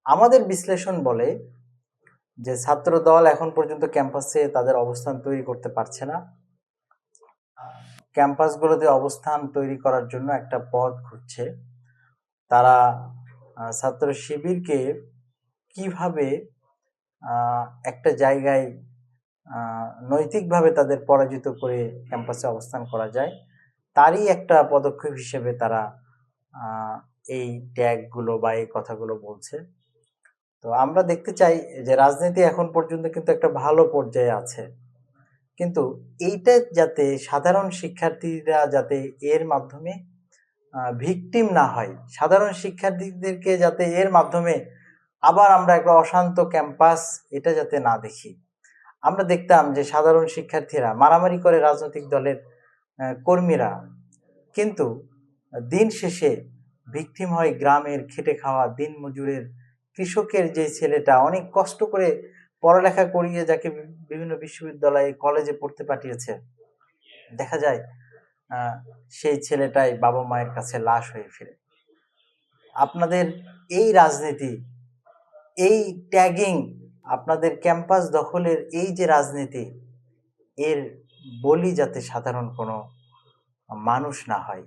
আমাদের বিশ্লেষণ বলে যে ছাত্র দল এখন পর্যন্ত ক্যাম্পাসে তাদের অবস্থান তৈরি করতে পারছে না। ক্যাম্পাসগুলোতে অবস্থান তৈরি করার জন্য একটা পথ খুঁজছে। তারা ছাত্র শিবিরকে কিভাবে একটা জায়গায় নৈতিকভাবে তাদের পরাজিত করে ক্যাম্পাসে অবস্থান করা যায়, তারই একটা পদক্ষেপ হিসেবে তারা এই ট্যাগগুলো বা এই কথাগুলো বলছে। তো আমরা দেখতে চাই যে রাজনীতি এখন পর্যন্ত কিন্তু একটা ভালো পর্যায়ে আছে, কিন্তু এইটা যাতে সাধারণ শিক্ষার্থীরা যাতে এর মাধ্যমে ভিকটিম না হয়, সাধারণ শিক্ষার্থীদেরকে যাতে এর মাধ্যমে আবার আমরা একটা অশান্ত ক্যাম্পাস এটা যাতে না দেখি। আমরা দেখতাম যে সাধারণ শিক্ষার্থীরা মারামারি করে রাজনৈতিক দলের কর্মীরা, কিন্তু দিন শেষে ভিকটিম হয় গ্রামের খেটে খাওয়া দিন মজুরের কৃষকের যে ছেলেটা অনেক কষ্ট করে পড়ালেখা করিয়ে যাকে বিভিন্ন বিশ্ববিদ্যালয়ে কলেজে পড়তে পাঠিয়েছে, দেখা যায় সেই ছেলেটাই বাবা মায়ের কাছে লাশ হয়ে ফিরে। আপনাদের এই রাজনীতি, এই ট্যাগিং, আপনাদের ক্যাম্পাস দখলের এই যে রাজনীতি, এর বলি যাতে সাধারণ কোনো মানুষ না হয়।